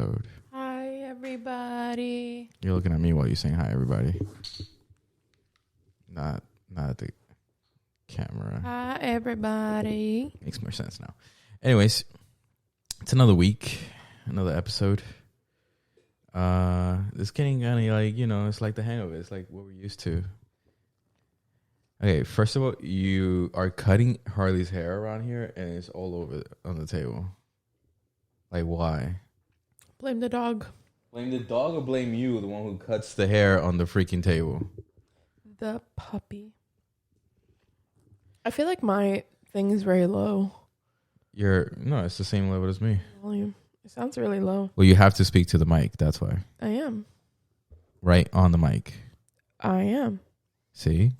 episode. Hi, everybody. You're looking at me while you're saying hi, everybody. Not at the camera. Hi, everybody. Makes more sense now. Anyways, it's another week, another episode. It's getting kind of like, it's like the hang of it. It's like what we're used to. Okay, first of all, you are cutting Harley's hair around here, and it's all over on the table. Like, why? Blame the dog. Blame the dog or blame you, the one who cuts the hair on the freaking table? The puppy. I feel like my thing is very low. No, it's the same level as me. Volume. It sounds really low. Well, you have to speak to the mic. That's why. I am. Right on the mic. I am. See?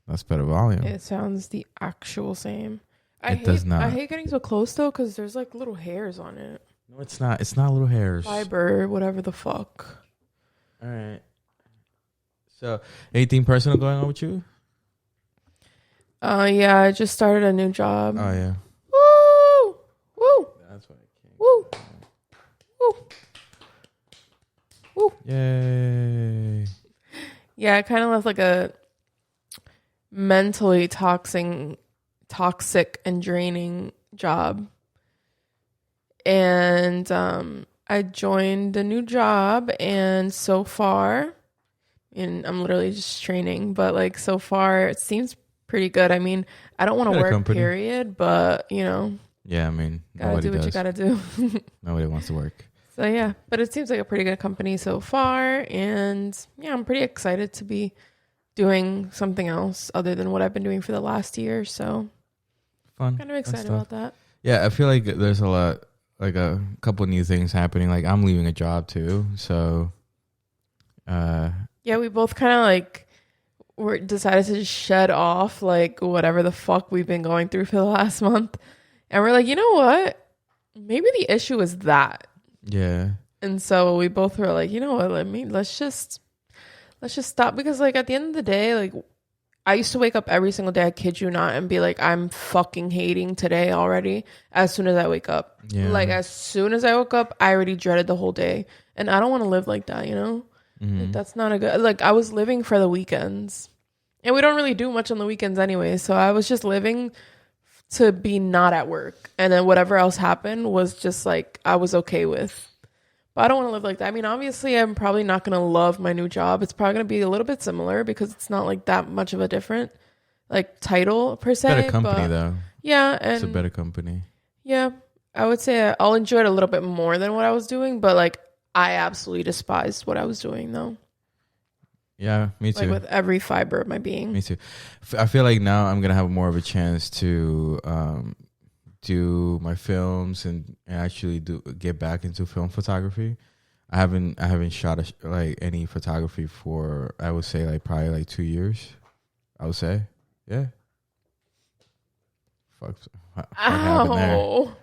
That's better volume. It sounds the actual same. It does not. I hate getting so close, though, because there's like little hairs on it. No, it's not. It's not little hairs. Fiber, whatever the fuck. All right. So, anything personal going on with you? Yeah, I just started a new job. Oh, yeah. Woo! Woo! That's why I came. Woo! Woo! Woo! Yay. Yeah, I kind of left like a mentally toxic and draining job. And I joined a new job, and so far, and I'm literally just training, but like so far it seems pretty good. I mean, I don't want to work, period, but Yeah, I mean, gotta do what you gotta do. Nobody wants to work. So yeah, but it seems like a pretty good company so far, and yeah, I'm pretty excited to be doing something else other than what I've been doing for the last year. So fun. Kind of excited about that. Yeah, I feel like there's a lot, like a couple new things happening. Like I'm leaving a job too, so yeah, we both kind of like decided to just shed off like whatever the fuck we've been going through for the last month, and we're like, you know what? Maybe the issue is that. Yeah. And so we both were like, you know what? Let's just stop, because like at the end of the day, like I used to wake up every single day, I kid you not, and be like, I'm fucking hating today already as soon as I wake up. Yeah. Like as soon as I woke up, I already dreaded the whole day. And I don't want to live like that, you know? Mm-hmm. Like, that's not a good, like I was living for the weekends. And we don't really do much on the weekends anyway. So I was just living to be not at work. And then whatever else happened was just like I was okay with. But I don't want to live like that. I mean, obviously, I'm probably not going to love my new job. It's probably going to be a little bit similar because it's not like that much of a different like title per se. Better company though. Yeah, and it's a better company. Yeah, I would say I'll enjoy it a little bit more than what I was doing. But like, I absolutely despised what I was doing though. Yeah, me too. Like with every fiber of my being. Me too. I feel like now I'm gonna have more of a chance to do my films and actually get back into film photography. I haven't shot like any photography for, I would say, like probably like 2 years. I would say, yeah. Fuck. What happened there? Ow.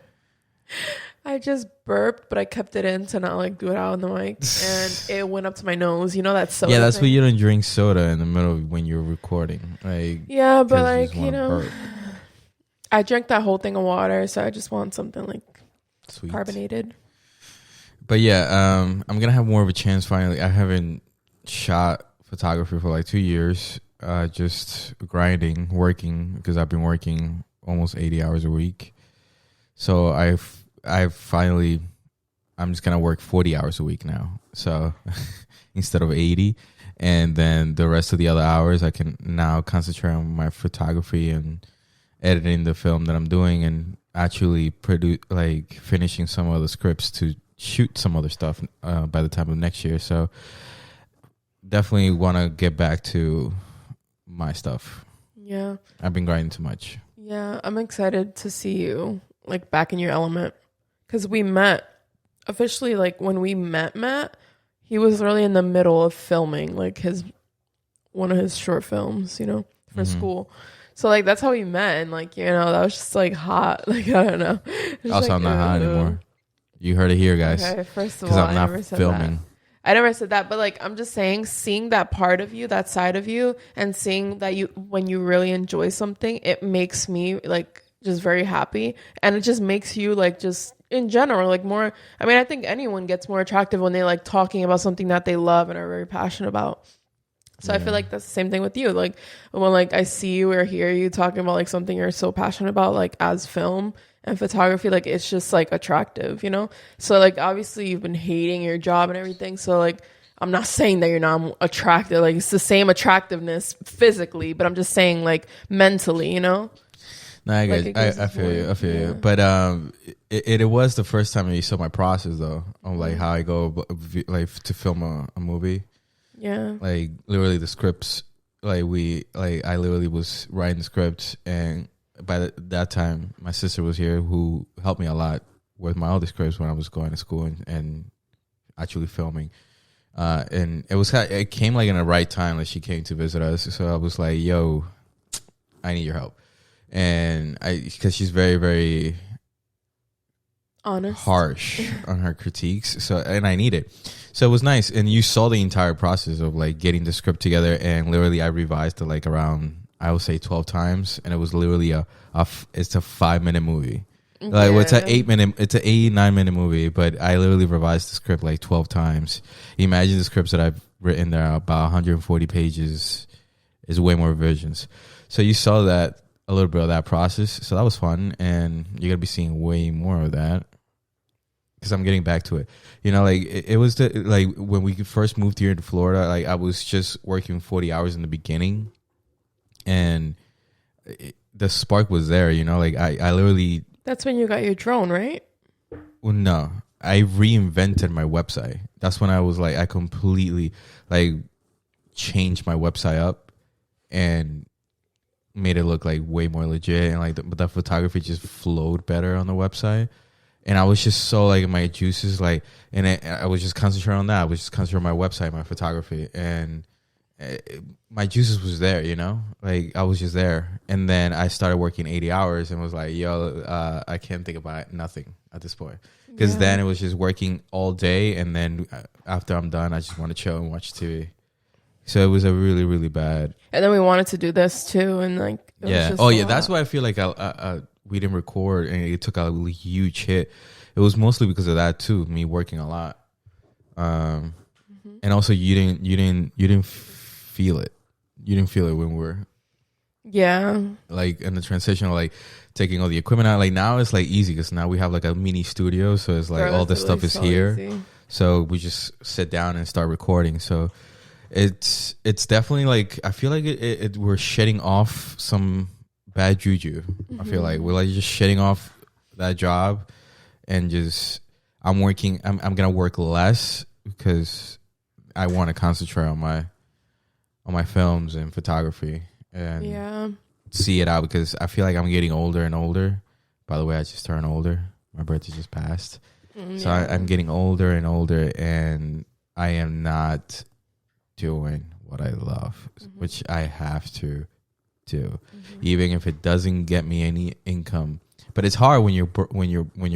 I just burped, but I kept it in to not like do it out on the mic, and it went up to my nose. You know that soda. Yeah, that's thing? why you don't drink soda in the middle of when you're recording. Like, yeah, but like burp. I drank that whole thing of water, so I just want something like Sweet. Carbonated. But yeah, I'm gonna have more of a chance finally. I haven't shot photography for like 2 years. Just grinding, working, because I've been working almost 80 hours a week. So I've finally, I'm just gonna work 40 hours a week now. So instead of 80, and then the rest of the other hours I can now concentrate on my photography and editing the film that I'm doing, and actually finishing some of the scripts to shoot some other stuff by the time of next year. So definitely want to get back to my stuff. Yeah. I've been grinding too much. Yeah, I'm excited to see you like back in your element, because we met officially like when we met Matt, he was really in the middle of filming like one of his short films, you know, for school. So like that's how we met, and like, you know, that was just like hot. Like I don't know. Also, like, I'm not hot anymore. You heard it here, guys. Okay, first of all, I'm not I never said filming. that. I never said that, but like I'm just saying, seeing that part of you, that side of you, and seeing that you when you really enjoy something, it makes me like just very happy, and it just makes you like just in general like more. I mean, I think anyone gets more attractive when they like talking about something that they love and are very passionate about. So I feel like that's the same thing with you. Like when like I see you or hear you talking about like something you're so passionate about, like as film and photography, like it's just like attractive, you know? So like obviously you've been hating your job and everything. So like I'm not saying that you're not attractive. Like it's the same attractiveness physically, but I'm just saying like mentally, you know? No, I Like, guess I feel you. I feel you. But it was the first time you saw my process though, of like how I go like to film a movie. Yeah. Like literally the scripts, I literally was writing the scripts, and by that time my sister was here who helped me a lot with my other scripts when I was going to school and actually filming. And it came like in the right time, like she came to visit us. So I was like, yo, I need your help. And because she's very, very honest, harsh on her critiques. So, and I need it. So it was nice. And you saw the entire process of like getting the script together, and literally I revised it like around, I would say 12 times. And it was literally it's a 5-minute movie. Like it's an 9-minute movie, but I literally revised the script like 12 times. Imagine the scripts that I've written there, about 140 pages, is way more revisions. So you saw that, a little bit of that process. So that was fun, and you're gonna be seeing way more of that because I'm getting back to it. You know, like it was like when we first moved here to Florida, like I was just working 40 hours in the beginning, and the spark was there. You know, like I literally. That's when you got your drone, right? Well, no, I reinvented my website. That's when I was like, I completely like changed my website up and made it look like way more legit, and like the photography just flowed better on the website. And I was just so like in my juices, like, and I was just concentrating on that. I was just concentrating on my website, my photography, and my juices was there, you know, like I was just there. And then I started working 80 hours and was like, yo, I can't think about nothing at this point, because then it was just working all day, and then after I'm done, I just want to chill and watch TV. So it was a really, really bad. And then we wanted to do this too, and like it was just a that's lot. why I feel like we didn't record, and it took a really huge hit. It was mostly because of that too, me working a lot, and also you didn't feel it. You didn't feel it when we were like in the transition, like taking all the equipment out. Like now it's like easy because now we have like a mini studio, so it's like all the stuff is so here. Easy. So we just sit down and start recording. So it's definitely like, I feel like we're shedding off some bad juju. I feel like we're like just shedding off that job, and just I'm gonna work less because I want to concentrate on my films and photography and see it out, because I feel like I'm getting older and older. By the way, I just turned older. My birthday just passed. So I'm getting older and older, and I am not doing what I love, which I have to do, even if it doesn't get me any income. But it's hard when you're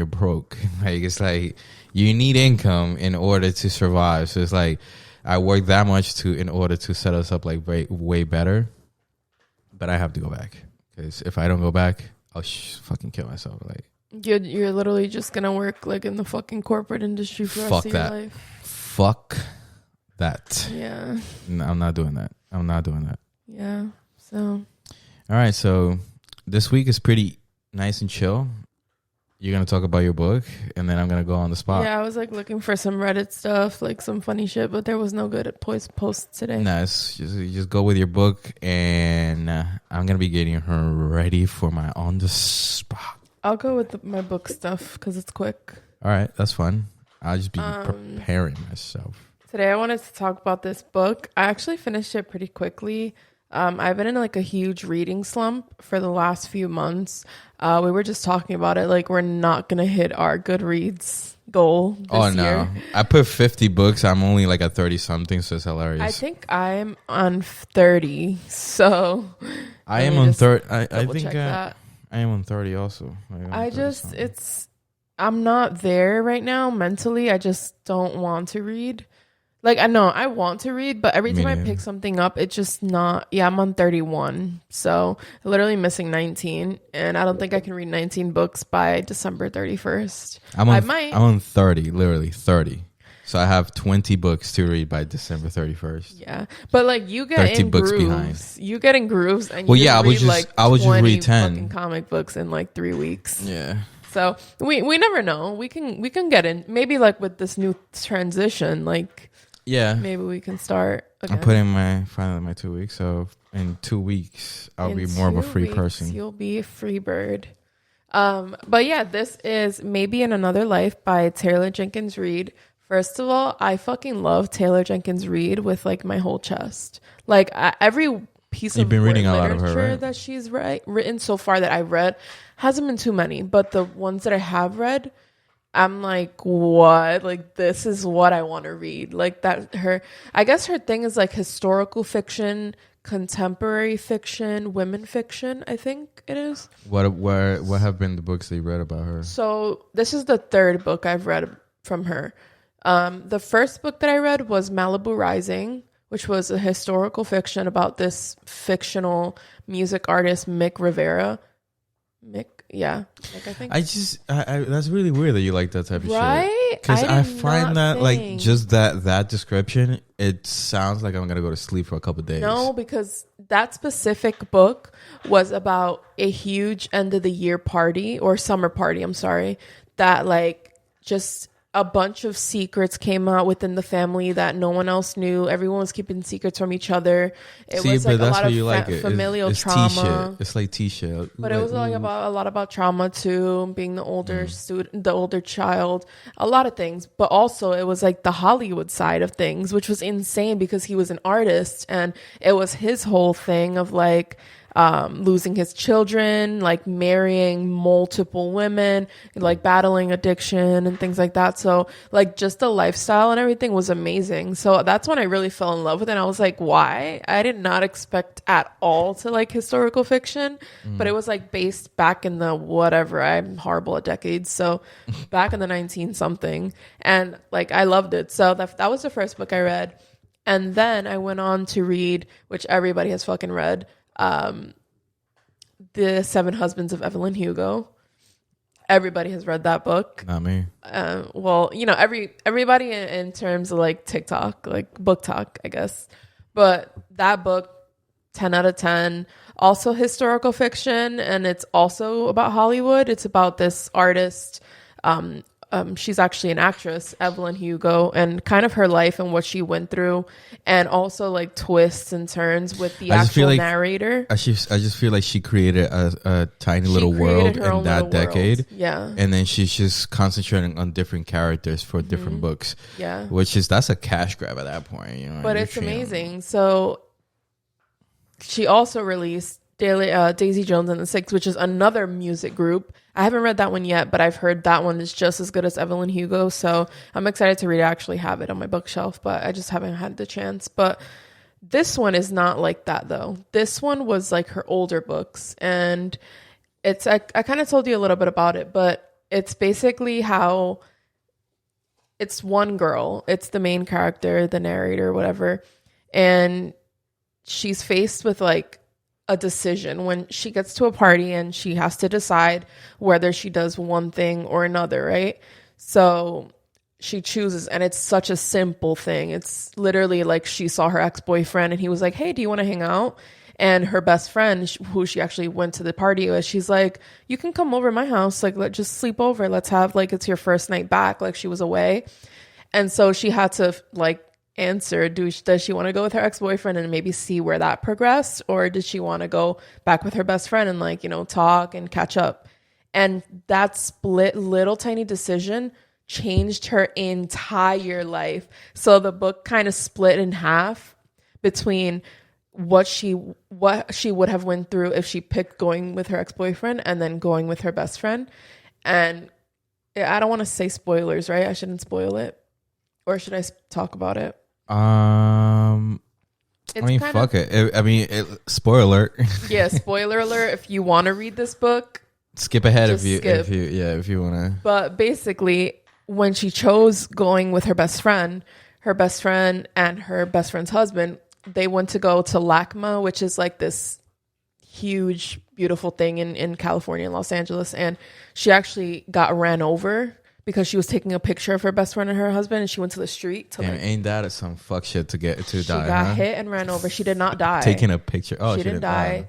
broke. Like it's like you need income in order to survive. So it's like I work that much in order to set us up like way better. But I have to go back, because if I don't go back, I'll fucking kill myself. Like you're literally just gonna work like in the fucking corporate industry for the rest of your life. Fuck that. Yeah. No, I'm not doing that. Yeah. So. All right. So this week is pretty nice and chill. You're going to talk about your book, and then I'm going to go on the spot. Yeah, I was like looking for some Reddit stuff, like some funny shit, but there was no good at posts today. Nice. You just go with your book, and I'm going to be getting her ready for my on the spot. I'll go with my book stuff because it's quick. All right. That's fun. I'll just be preparing myself. Today I wanted to talk about this book. I actually finished it pretty quickly. I've been in like a huge reading slump for the last few months. We were just talking about it. Like we're not going to hit our Goodreads goal this year. I put 50 books. I'm only like at 30 something, so it's hilarious. I think I'm on 30. So I am on 30. I think I am on 30 also. I'm not there right now mentally. I just don't want to read. Like, I know I want to read, but every Me time I neither. pick something up, it's just not. Yeah, I'm on 31. So literally missing 19. And I don't think I can read 19 books by December 31st. I might. I'm on 30, literally 30. So I have 20 books to read by December 31st. Yeah. But like you get 30 in books grooves. behind. You get in grooves and Well, you yeah, read like I would just 20 read 10. fucking comic books in like 3 weeks. Yeah. So we never know. We can get in. Maybe like with this new transition, like Yeah. maybe we can start again. I'm putting finally my 2 weeks. So in 2 weeks, I'll be more of a free person. You'll be a free bird. But yeah, this is Maybe in Another Life by Taylor Jenkins Reid. First of all, I fucking love Taylor Jenkins Reid with like my whole chest. Like every piece You've of been reading a lot literature of her, right? that she's written so far that I've read hasn't been too many, but the ones that I have read, I'm like, what? Like, this is what I want to read. Like I guess her thing is like historical fiction, contemporary fiction, women fiction, I think it is. What have been the books that you read about her? So this is the third book I've read from her. The first book that I read was Malibu Rising, which was a historical fiction about this fictional music artist, Mick Rivera. Mick, I think. I that's really weird that you like that type of shit. Right? Because I find that like think. just that description, it sounds like I'm gonna go to sleep for a couple of days. No, because that specific book was about a huge end of the year party or summer party, I'm sorry, that like just a bunch of secrets came out within the family that no one else knew. Everyone was keeping secrets from each other. It was like a lot of familial trauma. T-shit. It's like T-shit. But it was like about a lot about trauma too, being the older student, the older child, a lot of things. But also it was like the Hollywood side of things, which was insane because he was an artist and it was his whole thing of like losing his children, like marrying multiple women, like battling addiction and things like that. So like just the lifestyle and everything was amazing. So that's when I really fell in love with it. And I was like, why? I did not expect at all to like historical fiction, but it was like based back in the whatever. I'm horrible at decades. So back in the 19 something. And like I loved it. So that was the first book I read. And then I went on to read, which everybody has fucking read, The Seven Husbands of Evelyn Hugo. Everybody has read that book. Not me. Well, you know, everybody in terms of like TikTok, like book talk, I guess. But that book, 10 out of 10. Also historical fiction, and it's also about Hollywood. It's about this artist. She's actually an actress, Evelyn Hugo, and kind of her life and what she went through, and also like twists and turns with the actual narrator. I just feel like she created a tiny little world in that decade. Yeah. And then she's just concentrating on different characters for different books. Yeah. That's a cash grab at that point, you know. But it's amazing. So she also released Daisy Jones and the Six, which is another music group. I haven't read that one yet, but I've heard that one is just as good as Evelyn Hugo. So I'm excited to read it. I actually have it on my bookshelf, but I just haven't had the chance. But this one is not like that, though. This one was like her older books. And I kind of told you a little bit about it, but it's basically how it's one girl. It's the main character, the narrator, whatever. And she's faced with like a decision when she gets to a party and she has to decide whether she does one thing or another, right? So she chooses, and it's such a simple thing. It's literally like she saw her ex-boyfriend and he was like, hey, do you want to hang out? And her best friend, who she actually went to the party with, she's like, you can come over my house, like let's just sleep over, let's have like it's your first night back, like she was away. And so she had to like answer, does she want to go with her ex-boyfriend and maybe see where that progressed, or does she want to go back with her best friend and like, you know, talk and catch up? And that split little tiny decision changed her entire life. So the book kind of split in half between what she would have went through if she picked going with her ex-boyfriend and then going with her best friend. And I don't want to say spoilers, right? I shouldn't spoil it, or should I talk about it? Fuck it. Spoiler alert. Yeah, spoiler alert. If you want to read this book, skip ahead if you want to. But basically, when she chose going with her best friend, her best friend and her best friend's husband, they went to go to LACMA, which is like this huge, beautiful thing in California, in Los Angeles. And she actually got ran over because she was taking a picture of her best friend and her husband, and she went to the street to ain't that some fuck shit to get to she die? She got huh? hit and ran over. She did not die. Taking a picture. Oh, she didn't die.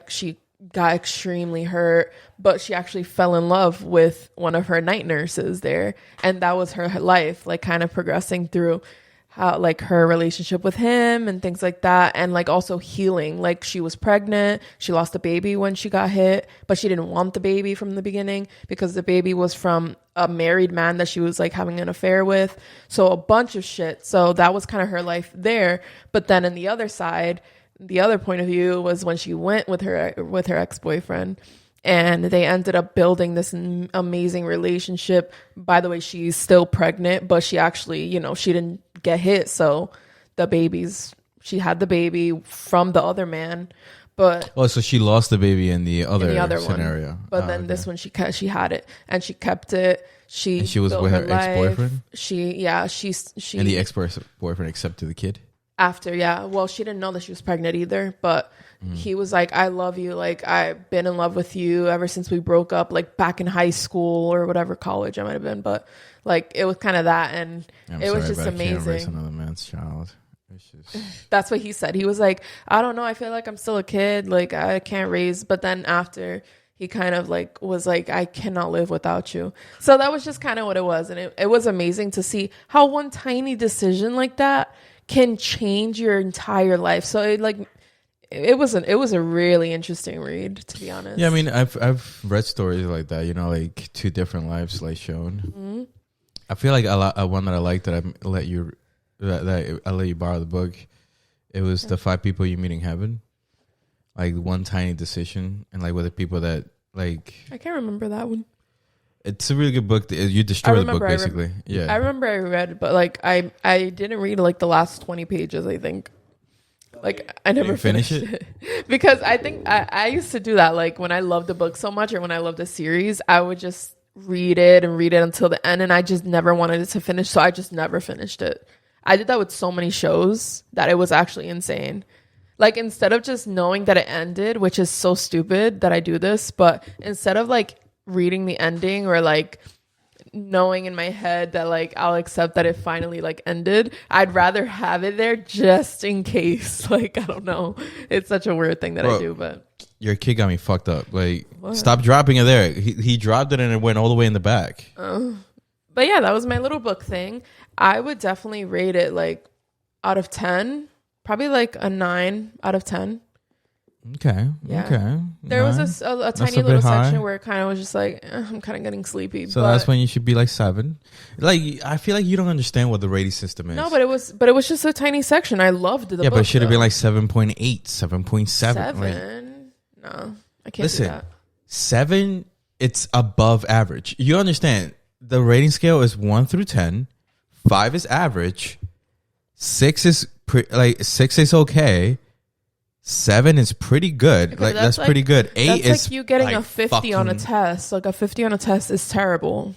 She got extremely hurt, but she actually fell in love with one of her night nurses there, and that was her life, like kind of progressing through how like her relationship with him and things like that, and like also healing. Like she was pregnant, she lost the baby when she got hit, but she didn't want the baby from the beginning because the baby was from a married man that she was like having an affair with. So a bunch of shit. So that was kind of her life there. But then in the other side, the other point of view was when she went with her ex-boyfriend, and they ended up building this amazing relationship. By the way, she's still pregnant, but she actually, you know, she didn't get hit. So she had the baby from the other man. But so she lost the baby in the other scenario. One. But then this one, she had it and she kept it. She was with her ex-boyfriend. She and the ex-boyfriend accepted the kid. After, yeah. Well, she didn't know that she was pregnant either, but he was like, I love you. Like, I've been in love with you ever since we broke up, like back in high school or whatever college I might have been. But like, it was kind of that. And it was just amazing. I can't raise another man's child. That's what he said. He was like, I don't know. I feel like I'm still a kid. Like, I can't raise. But then after, he kind of like was like, I cannot live without you. So that was just kind of what it was. And it was amazing to see how one tiny decision like that can change your entire life. So it was a really interesting read, to be honest. Yeah, I mean, I've read stories like that, you know, like two different lives like shown. Mm-hmm. I feel like one that I like that I let you borrow the book. It was The 5 People You Meet in Heaven. Like one tiny decision, and like with the people that like. I can't remember that one. It's a really good book. You destroy the book, basically. Yeah, I remember I read, but like I didn't read like the last 20 pages. I think, like I never finished it because I think I used to do that. Like when I loved a book so much, or when I loved a series, I would just read it until the end, and I just never wanted it to finish. So I just never finished it. I did that with so many shows that it was actually insane. Like instead of just knowing that it ended, which is so stupid that I do this, but instead of like reading the ending or like knowing in my head that like I'll accept that it finally like ended, I'd rather have it there just in case. Like I don't know, it's such a weird thing that I do. But your kid got me fucked up. Like stop dropping it there. He dropped it and it went all the way in the back. But yeah, that was my little book thing. I would definitely rate it like out of 10, probably like a 9 out of 10. Okay. Yeah. Okay. There was a tiny little section where it kind of was just like, I'm kind of getting sleepy. So that's when you should be like 7. Like I feel like you don't understand what the rating system is. No, but it was just a tiny section. I loved the book. Yeah, but it should have been like 7.8, 7.7. 7? Like, no, I can't do that. 7, it's above average. You understand? The rating scale is 1 through 10. 5 is average. 6 is 6 is okay. 7 is pretty good. Okay, like that's pretty good. 8 that's is like you getting a 50 on a test. Like a 50 on a test is terrible.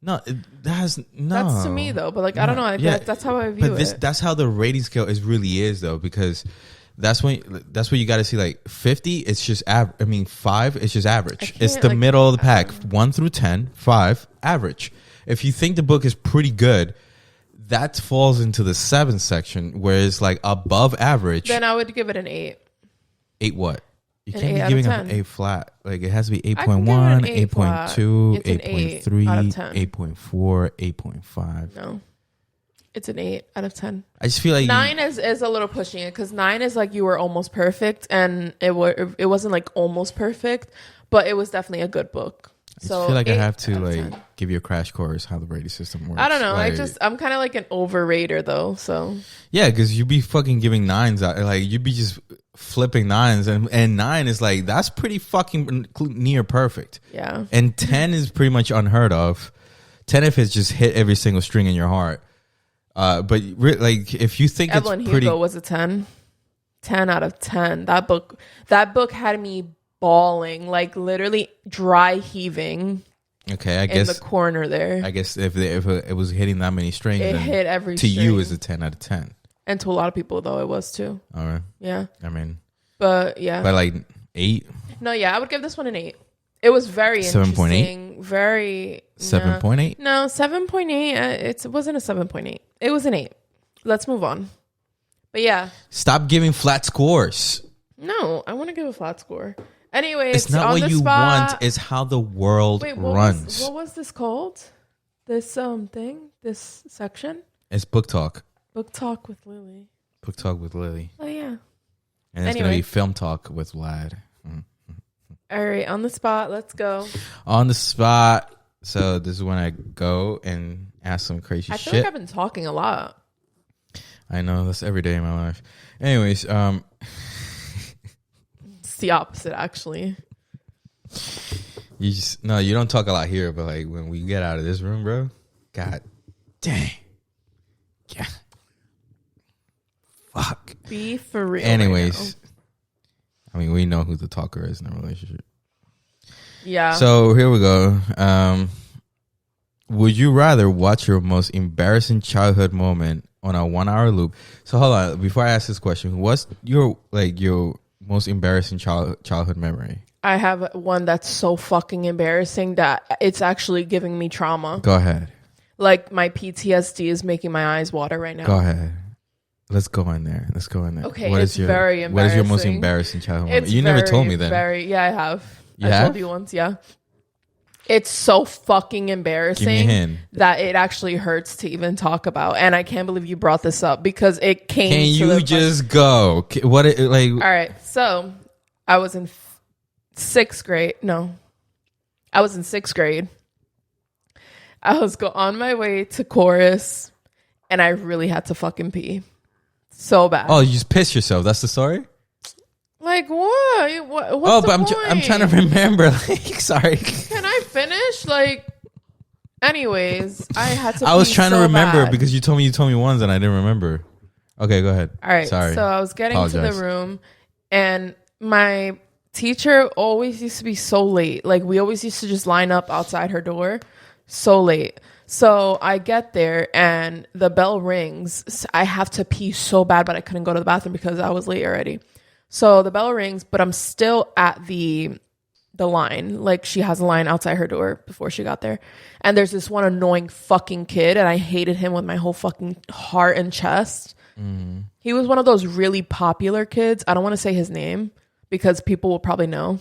No, that's to me though. But like I don't know. I feel like that's how I view it. That's how the rating scale really is though, because that's what you got to see. Like 50, it's just average. I mean 5, it's just average. It's the middle of the pack. 1 through 10, 5, average. If you think the book is pretty good, that falls into the 7 section where it's like above average. Then I would give it an 8. 8 what? You an can't be giving an 8 flat. Like it has to be 8.1, 8.2, 8.3, 8.4, 8.5. No. It's an 8 out of 10. I just feel like 9 is a little pushing it, because 9 is like you were almost perfect, and it wasn't like almost perfect, but it was definitely a good book. So I feel like I have to like give you a crash course how the rating system works. I don't know. Like, I'm kind of like an overrater though. So yeah, because you be fucking giving 9s out. Like you be just flipping 9s, and 9 is like that's pretty fucking near perfect. Yeah. And 10 is pretty much unheard of. 10 if it's just hit every single string in your heart. But like if you think Evelyn it's pretty, Hugo was a 10. 10 out of 10. That book had me bawling, like literally dry heaving Okay, I in guess the corner there. I guess if it was hitting that many strings, It then hit every to string. you is a 10 out of 10. And to a lot of people, though, it was too. All right. Yeah. I mean, But yeah. by like 8. No, yeah, I would give this one an 8. It was very 7.8? interesting. Very 7.8? No, 7.8. It wasn't a 7.8. It was an 8. Let's move on. But yeah. Stop giving flat scores. No, I want to give a flat score. Anyways, It's not on what the you spot, want. It's how the world runs. What was this called? This thing? This section? It's book talk. Book talk with Lily. Book talk with Lily. Oh yeah. And it's going to be film talk with Vlad. All right, on the spot. Let's go. On the spot. So this is when I go and ask some crazy shit. I feel like I've been talking a lot. I know. That's every day in my life. Anyways, It's the opposite, actually. you don't talk a lot here, but like when we get out of this room, bro, god dang. Yeah. Fuck. Be for real. Anyways, right I mean, we know who the talker is in a relationship. yeah. So here we go. Would you rather watch your most embarrassing childhood moment on a 1-hour loop? So hold on, before I ask this question, what's your most embarrassing childhood memory? I have one that's so fucking embarrassing that it's actually giving me trauma. Go ahead. Like my PTSD is making my eyes water right now. Go ahead. Let's go in there. Okay, it's very embarrassing. What is your most embarrassing childhood moment? You never told me that. Yeah, I have. You I have? told you once, yeah. It's so fucking embarrassing Give me a hint. that it actually hurts to even talk about. And I can't believe you brought this up because it came Can to you just go? What it like? All right. So I was in 6th grade. No, I was in 6th grade. I was on my way to chorus and I really had to fucking pee. So bad. Oh, you just pissed yourself. That's the story? Like what? What's the point? I'm trying to remember. Like, sorry. Can I finish? Like, anyways, I had to. I was trying to remember bad. because you told me once and I didn't remember. Okay, go ahead. All right. Sorry. So I was getting to the room, and my teacher always used to be so late. Like we always used to just line up outside her door, so late. So I get there and the bell rings. I have to pee so bad, but I couldn't go to the bathroom because I was late already. So the bell rings, but I'm still at the line. Like she has a line outside her door before she got there. And there's this one annoying fucking kid and I hated him with my whole fucking heart and chest. Mm. He was one of those really popular kids. I don't want to say his name because people will probably know.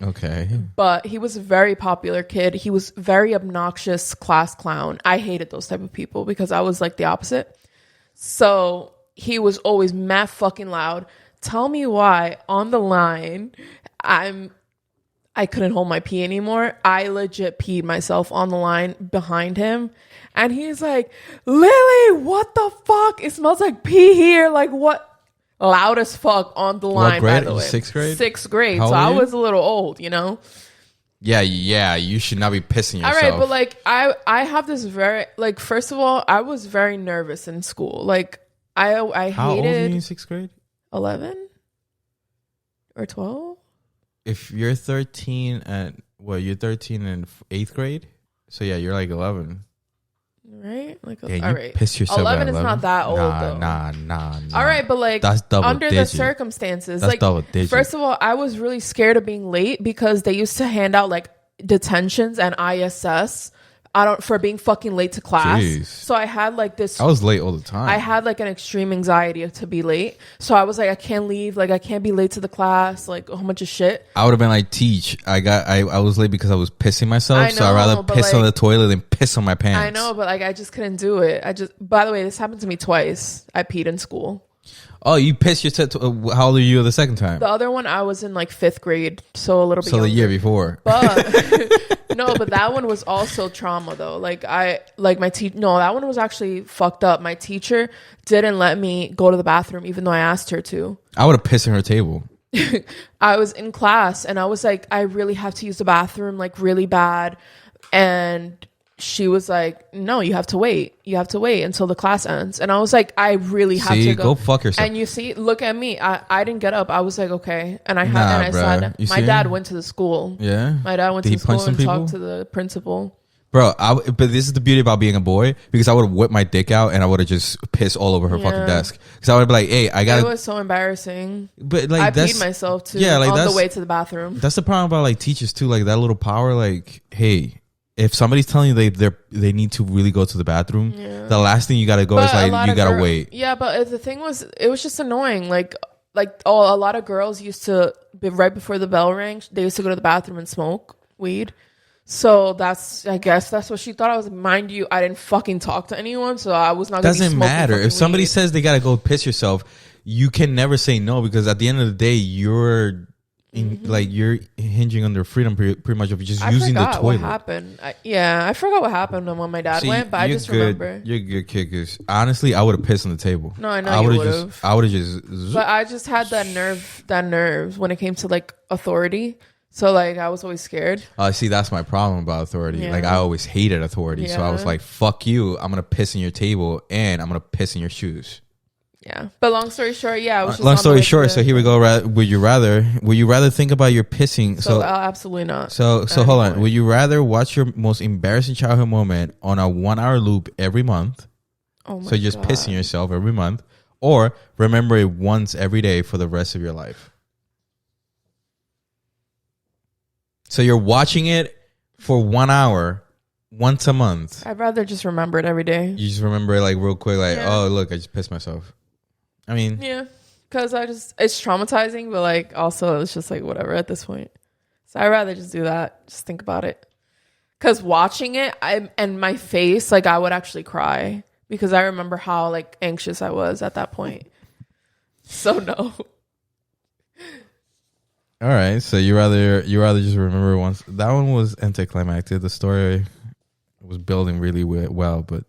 Okay. But he was a very popular kid. He was very obnoxious class clown. I hated those type of people because I was like the opposite. So he was always mad fucking loud. Tell me why on the line I couldn't hold my pee anymore. I legit peed myself on the line behind him. And he's like, Lily, what the fuck? It smells like pee here. Like what? Loud as fuck on the line, grade? by the way. 6th grade? 6th grade. How So old I are you? was a little old, you know? Yeah, you should not be pissing yourself. All right, but like I have this very like first of all, I was very nervous in school. Like I How old are you hated in 6th grade? 11 or 12. If you're 13 you're 13 in 8th grade? So yeah, you're like 11. Right? Like Yeah, all you right. piss yourself 11 at is not that old though. Nah. All right, but like That's double under digit. the circumstances, That's like double digit. first of all, I was really scared of being late because they used to hand out like detentions and ISS for being fucking late to class. Jeez. So I had like this I was late all the time. I had like an extreme anxiety to be late. So I was like, I can't leave. Like I can't be late to the class. Like a whole bunch of shit. I would have been like, teach. I was late because I was pissing myself. I So I'd know, rather but, piss on like, the toilet than piss on my pants. I know, but like I just couldn't do it. By the way, this happened to me twice. I peed in school. Oh, you pissed yourself. How old are you the second time? The other one, I was in like 5th grade. So a little bit So the younger. year before. But no, but that one was also trauma though. That one was actually fucked up. My teacher didn't let me go to the bathroom even though I asked her to. I would have pissed in her table. I was in class and I was like, I really have to use the bathroom like really bad. And she was like, no, you have to wait. You have to wait until the class ends. And I was like, I really have to go fuck yourself. And you see, look at me. I didn't get up. I was like, okay. And I bruh. said, my dad went to the school. Yeah. My dad went Did to he the school punch some and people? talked to the principal. Bro, but this is the beauty about being a boy, because I would have whipped my dick out and I would have just pissed all over her fucking desk. Because I would be like, hey, I got. It was so embarrassing. But like, I peed myself too. Yeah, like on the way to the bathroom. That's the problem about like teachers too. Like that little power. Like, hey, if somebody's telling you they need to really go to the bathroom, the last thing you gotta go is like you gotta wait. Yeah, but the thing was, it was just annoying. Like a lot of girls used to be right before the bell rang. They used to go to the bathroom and smoke weed. So I guess that's what she thought I was. Mind you, I didn't fucking talk to anyone, so I was not. Doesn't matter if somebody weed. says they gotta go piss yourself. You can never say no, because at the end of the day, you're you're hinging on their freedom pretty much of just using the toilet. What happened? I forgot what happened when my dad went, but I just remember. You're good kickers. Honestly, I would have pissed on the table. No, I know you would have. I would have just. But I just had that nerve when it came to like authority. So like I was always scared. See, that's my problem about authority. Yeah. Like I always hated authority, so I was like, "Fuck you! I'm gonna piss in your table and I'm gonna piss in your shoes." Yeah, but long story short, I was just long story short. So here we go. Would you rather think about your pissing? So absolutely not. So hold on. Would you rather watch your most embarrassing childhood moment on a 1-hour loop every month? Oh my So just God. pissing yourself every month, or remember it once every day for the rest of your life? So you're watching it for 1 hour once a month. I'd rather just remember it every day. You just remember it like real quick, like, oh look, I just pissed myself. I mean, yeah, because it's traumatizing, but like also it's just like whatever at this point. So I'd rather just do that. Just think about it. Because watching it, and my face, like I would actually cry because I remember how like anxious I was at that point. So no. All right, so you rather just remember it once. That one was anticlimactic. The story was building really well, but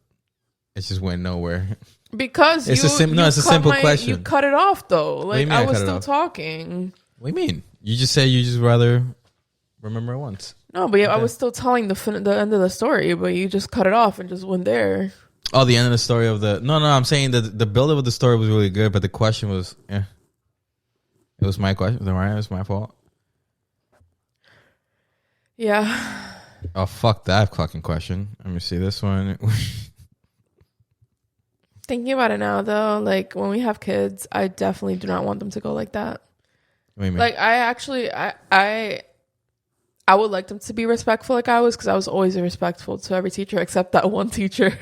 it just went nowhere. Because it's a simple question. You cut it off though. Like I was still talking. What do you mean? You just say you just rather remember it once. No, but I was still telling the end of the story, but you just cut it off and just went there. Oh, the end of the story of the no. I'm saying that the build up of the story was really good, but the question was, It was my question, right? It was my fault. Yeah. Oh, fuck that fucking question. Let me see this one. Thinking about it now, though, like when we have kids, I definitely do not want them to go like that. What do you mean? Like I would like them to be respectful like I was, because I was always respectful to every teacher except that one teacher.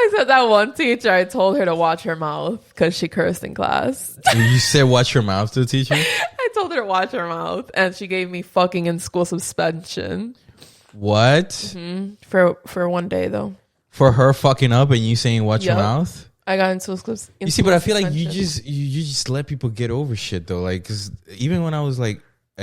Except that one teacher, I told her to watch her mouth because she cursed in class. You said watch your mouth to the teacher? I told her to watch her mouth, and she gave me fucking in school suspension. What? Mm-hmm. For one day though. For her fucking up and you saying watch your mouth? I got into school. You see, but I feel like you just let people get over shit though. Like, cause even when I was like,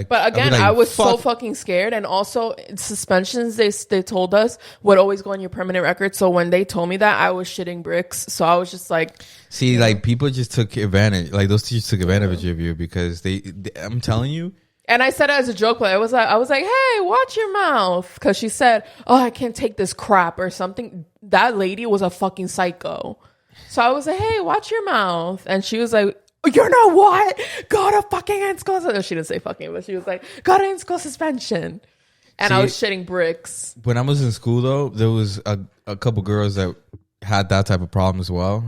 but again, I was so fucking scared, and also suspensions they told us would always go on your permanent record. So when they told me that, I was shitting bricks. So I was just like, see, like people just took advantage. Like those teachers took advantage of you because they I'm telling you. And I said it as a joke, but I was like, hey, watch your mouth, because she said, oh, I can't take this crap or something. That lady was a fucking psycho. So I was like, hey, watch your mouth, and she was like, you know what? Go to fucking in-school. She didn't say fucking, but she was like, go to in-school suspension. And I was shitting bricks. When I was in school, though, there was a couple girls that had that type of problem as well.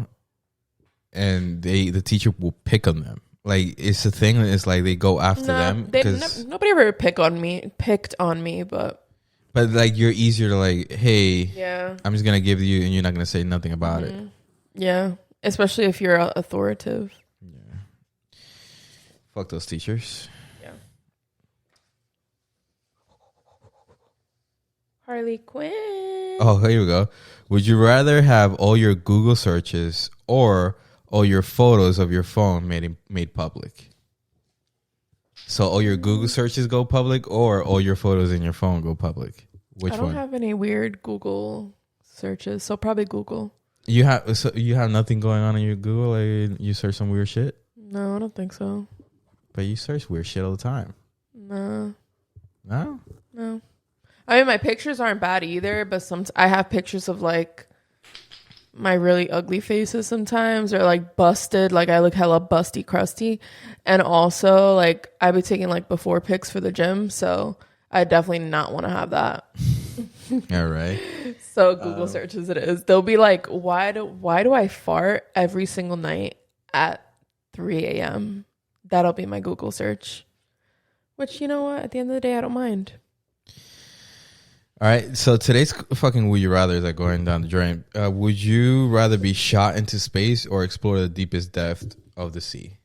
And the teacher will pick on them. Like, it's a thing. It's like they go after them. Nobody ever picked on me, but like, you're easier to like, hey, yeah, I'm just going to give you, and you're not going to say nothing about it. Yeah. Especially if you're authoritative. Fuck those teachers. Yeah. Harley Quinn. Oh, here we go. Would you rather have all your Google searches or all your photos of your phone made public? So all your Google searches go public, or all your photos in your phone go public? Which one? I don't have any weird Google searches, so probably Google. You have nothing going on in your Google? Like you search some weird shit? No, I don't think so. But you search weird shit all the time. No. No? No. I mean, mean, my pictures aren't bad either, but I have pictures of like my really ugly faces sometimes, or like busted, like I look hella busty crusty. And also like I be taking like before pics for the gym, so I definitely not want to have that. All right. So Google searches it is. They'll be like, why do I fart every single night at 3 a.m.? That'll be my Google search. Which, you know what? At the end of the day, I don't mind. All right. So today's fucking would you rather is like going down the drain. Would you rather be shot into space or explore the deepest depth of the sea?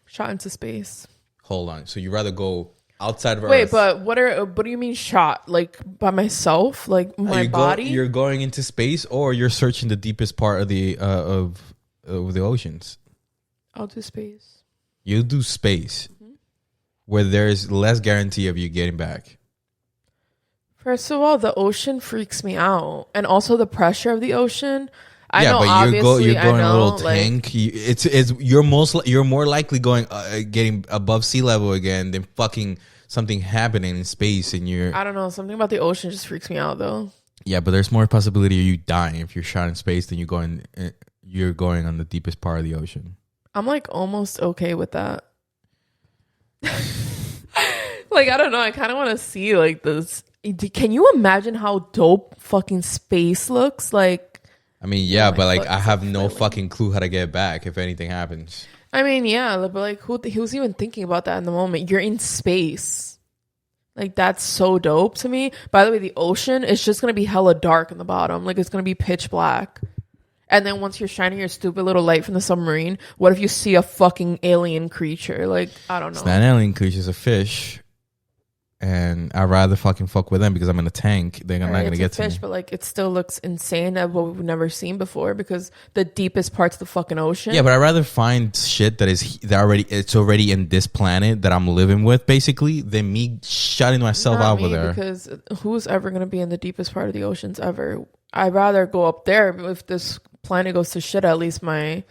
Shot into space. Hold on. So you rather go outside of Earth? Wait, but what do you mean shot? Like by myself? Like my body? You're going into space, or you're searching the deepest part of the oceans? I'll do space. You do space, where there's less guarantee of you getting back. First of all, the ocean freaks me out, and also the pressure of the ocean. I know, but obviously, you're going I know, a little like, tank. You're more likely going getting above sea level again than fucking something happening in space, and you're. I don't know. Something about the ocean just freaks me out, though. Yeah, but there's more possibility of you dying if you're shot in space than you're going on the deepest part of the ocean. I'm like almost okay with that. Like, I don't know. I kind of want to see like this. Can you imagine how dope fucking space looks? Like, I mean, yeah, but like I have no fucking clue how to get back if anything happens. I mean, yeah, but like who's even thinking about that in the moment? You're in space. Like, that's so dope to me. By the way, the ocean is just going to be hella dark in the bottom. Like, it's going to be pitch black. And then once you're shining your stupid little light from the submarine, what if you see a fucking alien creature? Like, I don't know. It's not an alien creature, it's a fish. And I'd rather fucking fuck with them because I'm in a tank. They're not going to get to me. But like, it still looks insane at what we've never seen before, because the deepest parts of the fucking ocean. Yeah, but I'd rather find shit it's already in this planet that I'm living with, basically, than me shutting myself out over there. Because who's ever going to be in the deepest part of the oceans ever? I'd rather go up there. If this planet goes to shit, at least my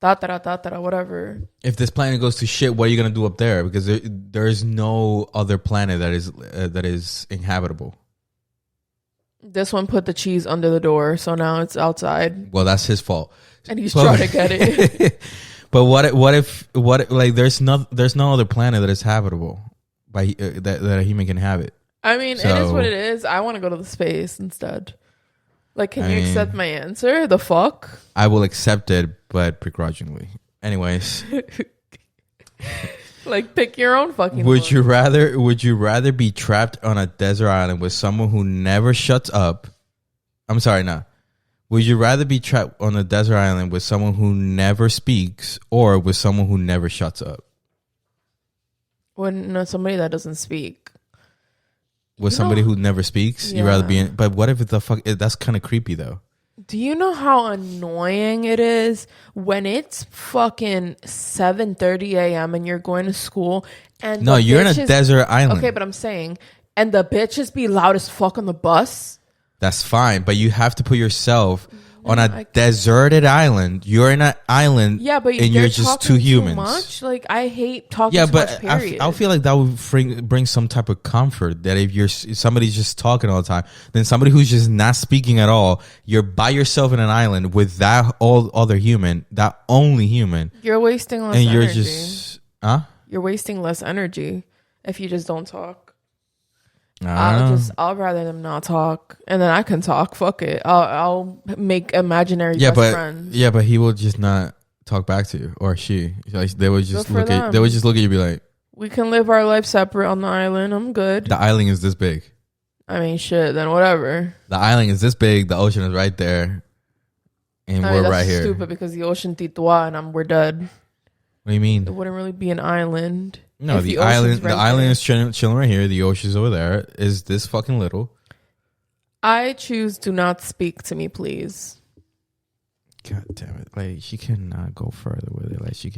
whatever. If this planet goes to shit, what are you gonna do up there? Because there is no other planet that is inhabitable. This one put the cheese under the door, so now it's outside. Well, that's his fault, and he's trying to get it. But what if like there's no other planet that is habitable that a human can habit? I mean, it is what it is. I want to go to the space instead. Like, can you accept my answer? The fuck? I will accept it, but begrudgingly. Anyways. Like, pick your own fucking Would you rather be trapped on a desert island with someone who never shuts up? I'm sorry, no. Would you rather be trapped on a desert island with someone who never speaks, or with someone who never shuts up? Well, somebody that doesn't speak. With somebody who never speaks, you'd rather be in. But what if that's kind of creepy though. Do you know how annoying it is when it's fucking 7:30 a.m. and you're going to school and you're in a desert island. Okay, but I'm saying, and the bitches be loud as fuck on the bus. That's fine, but you have to put yourself on a deserted island. You're in an island, but and you're just two humans. Too much? Like, I hate talking too much, period. I feel like that would bring some type of comfort, that if somebody's just talking all the time, then somebody who's just not speaking at all, you're by yourself in an island with that only human. You're wasting less energy. And you're just, You're wasting less energy if you just don't talk. I'll rather them not talk, and then I can talk. Fuck it. I'll make imaginary best friends. Yeah, but he will just not talk back to you, or she. Like, they would just look at you and be like, "We can live our life separate on the island. I'm good." The island is this big. I mean, shit. Then whatever. The island is this big. The ocean is right there, and we're right here. Stupid, because the ocean titwa and we're dead. What do you mean? It wouldn't really be an island. No, the island is chilling right here. The ocean's over there. Is this fucking little? I choose do not speak to me, please. God damn it! Like, she cannot go further with it. Like, she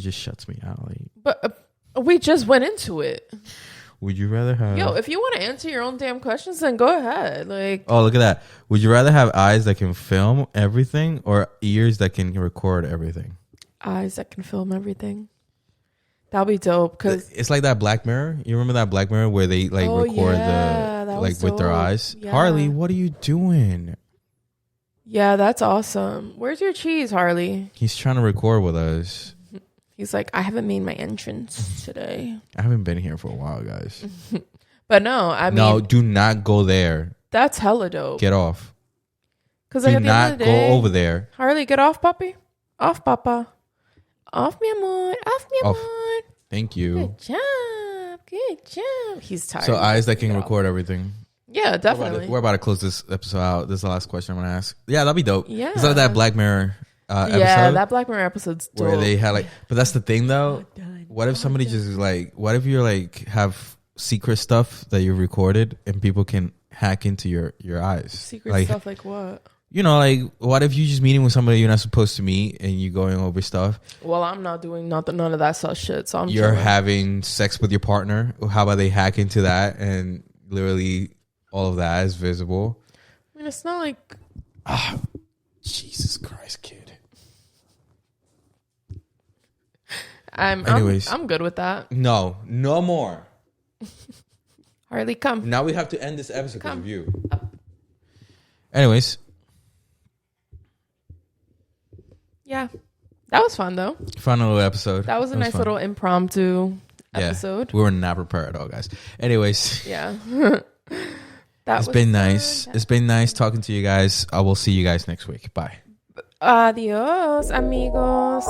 just shuts me out. Like, but we just went into it. Would you rather have? Yo, if you want to answer your own damn questions, then go ahead. Like, oh, look at that. Would you rather have eyes that can film everything, or ears that can record everything? Eyes that can film everything. That'll be dope because It's like that Black Mirror. You remember that Black Mirror where they like record the like with their eyes? Yeah. Harley, what are you doing? Yeah, that's awesome. Where's your cheese, Harley? He's trying to record with us. He's like, I haven't made my entrance today. I haven't been here for a while, guys. But no, I mean, No, do not go there. that's hella dope. Get off. Because Do like, at the end not of the go day, over there. Harley, get off, puppy. Off, papa. Off, mi amor. Off, mi Off. amor. Thank you. Good job. Good job. He's tired. So eyes that can Get off. record everything. Yeah, definitely. We're about to close this episode out. This is the last question I'm gonna ask. Yeah, that'd be dope. Yeah. It's like that Black Mirror episode. Yeah, that Black Mirror episode's dope. where they had like, but that's the thing though. Done. What if somebody just like, what if you're like have secret stuff that you recorded and people can hack into your eyes? Secret like, stuff like what? You know, like what if you just meeting with somebody you're not supposed to meet and you going over stuff? Well, I'm not doing none of that such shit. So You're chilling. having sex with your partner. How about they hack into that and literally all of that is visible? I mean, it's not like Jesus Christ, kid. I'm good with that. No more. Harley, come. Now we have to end this episode because Come. of you. Anyways, Yeah, that was fun though. fun little episode. That was a nice fun. little impromptu Yeah. episode. We were not prepared at all, guys. Anyways, Yeah. it's been nice. It's been nice talking to you guys. I will see you guys next week. Bye. Adios, amigos.